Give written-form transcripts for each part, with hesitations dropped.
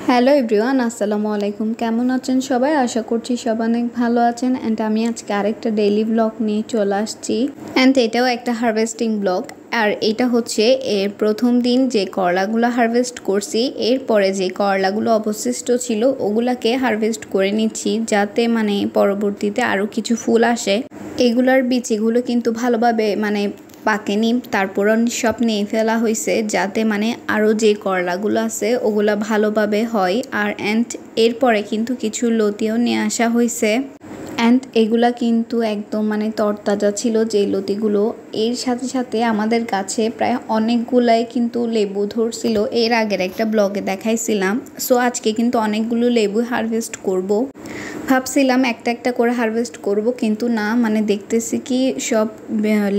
Hello everyone, আসসালামু আলাইকুম। কেমন আছেন সবাই? আশা করছি সবাই অনেক ভালো আছেন। অ্যান্ড আমি আজকে আরেকটা ডেইলি ব্লগ নিয়ে চলে আসছি। অ্যান্ড এটাও একটা হারভেস্টিং ব্লগ। আর এটা হচ্ছে এর প্রথম দিন যে করলাগুলো হারভেস্ট করছি, এরপরে যে করলাগুলো অবশিষ্ট ছিল ওগুলাকে হারভেস্ট করে নিচ্ছি, যাতে মানে পরবর্তীতে আরও কিছু ফুল আসে। এগুলার বীজগুলো কিন্তু ভালোভাবে পাকেনি, তারপর সব নিয়ে ফেলা হয়েছে, যাতে আরও যে করলাগুলো আছে ওগুলা ভালোভাবে হয়। আর এরপরে কিন্তু কিছু লতিও নিয়ে আসা হয়েছে। এগুলা কিন্তু একদম তরতাজা ছিল যে লতিগুলো। এর সাথে সাথে আমাদের গাছে প্রায় অনেকগুলাই কিন্তু লেবু ধরছিল, এর আগের একটা ব্লগে দেখাইছিলাম। সো আজকে কিন্তু অনেকগুলো লেবু হারভেস্ট করব। ভাবছিলাম একটা একটা করে হারভেস্ট করব, কিন্তু না, দেখতেছি কি সব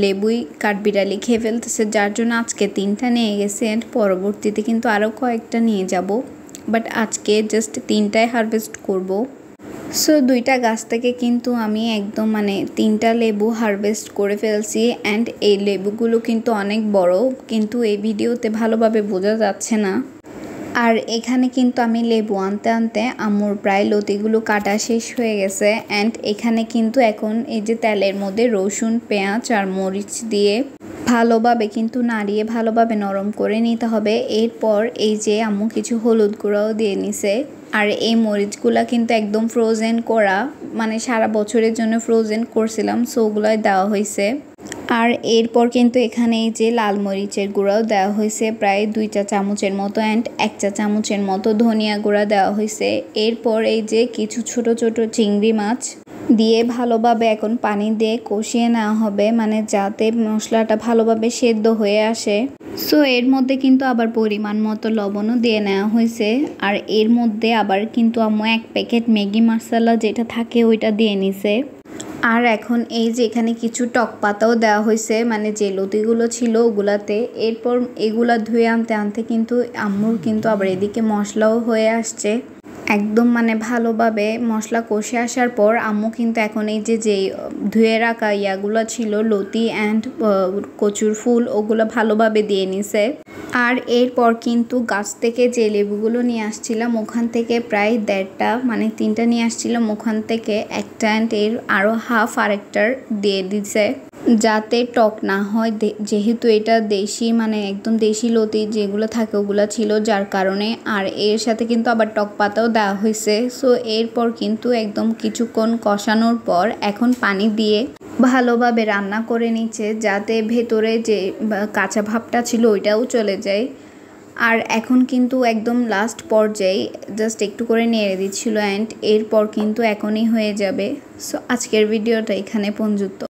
লেবুই কাঠবিড়ালি খেয়ে ফেলতেছে, যার জন্য আজকে 3টা নিয়ে গেছি। অ্যান্ড পরবর্তীতে কিন্তু আরও কয়েকটা নিয়ে যাব, বাট আজকে জাস্ট 3টাই হারভেস্ট করব। সো 2টা গাছ থেকে কিন্তু আমি একদম 3টা লেবু হারভেস্ট করে ফেলছি। অ্যান্ড এই লেবুগুলো কিন্তু অনেক বড়, কিন্তু এই ভিডিওতে ভালোভাবে বোঝা যাচ্ছে না। আর এখানে কিন্তু আমি লেবু আনতে আনতে আম্মুর প্রায় লতিগুলো কাটা শেষ হয়ে গেছে। অ্যান্ড এখানে কিন্তু এখন এই যে তেলের মধ্যে রসুন, পেঁয়াজ আর মরিচ দিয়ে ভালোভাবে কিন্তু নাড়িয়ে ভালোভাবে নরম করে নিতে হবে। এরপর এই যে আম্মু কিছু হলুদ গুঁড়াও দিয়ে নিছে। আর এই মরিচগুলা কিন্তু একদম ফ্রোজেন করা, সারা বছরের জন্য ফ্রোজেন করছিলাম, সো ওগুলোই দেওয়া হয়েছে। আর এরপর কিন্তু এখানে এই যে লাল মরিচের গুঁড়াও দেওয়া হয়েছে প্রায় 2 চা চামচের মতো। অ্যান্ড 1 চা চামচের মতো ধনিয়া গুঁড়া দেওয়া হয়েছে। এরপর এই যে কিছু ছোট ছোট চিংড়ি মাছ দিয়ে ভালোভাবে এখন পানি দিয়ে কষিয়ে নেওয়া হবে, যাতে মশলাটা ভালোভাবে সেদ্ধ হয়ে আসে। সো এর মধ্যে কিন্তু আবার পরিমাণ মতো লবণও দিয়ে নেওয়া হয়েছে। আর এর মধ্যে আবার কিন্তু আম্মু 1 প্যাকেট ম্যাগি মশলা যেটা থাকে ওইটা দিয়ে নিছে। আর এখন এই যে এখানে কিছু টক পাতাও দেওয়া হয়েছে, যে লতিগুলো ছিল ওগুলাতে। এরপর এগুলা ধুয়ে আনতে আনতে কিন্তু আম্মুর কিন্তু আবার এদিকে মশলাও হয়ে আসছে একদম। ভালোভাবে মশলা কষে আসার পর আম্মু কিন্তু এখন এই যে ধুয়ে রাখা ইয়াগুলো ছিল লতি অ্যান্ড কচুর ফুল, ওগুলো ভালোভাবে দিয়ে নিছে। আর এরপর কিন্তু গাছ থেকে যে লেবুগুলো নিয়ে আসছিলাম ওখান থেকে প্রায় 1.5টা, 3টা নিয়ে আসছিলাম ওখান থেকে একটা, অ্যান্ড এর আরও হাফ আরেকটার দিয়ে দিছে, যাতে টক না হয়। যেহেতু এটা দেশি একদম দেশি লতি যেগুলো থাকে ওগুলো ছিল, যার কারণে। আর এর সাথে কিন্তু আবার টক পাতাও দেওয়া হয়েছে। সো এরপর কিন্তু একদম কিছুক্ষণ কষানোর পর এখন পানি দিয়ে ভালোভাবে রান্না করে নিচ্ছে, যাতে ভেতরে যে কাঁচা ভাবটা ছিল ওইটাও চলে যায়। আর এখন কিন্তু একদম লাস্ট পর্যায়ে জাস্ট একটু করে নেড়ে দিচ্ছিল। অ্যান্ড এরপর কিন্তু এখনই হয়ে যাবে। সো আজকের ভিডিওটা এখানে পর্যন্ত।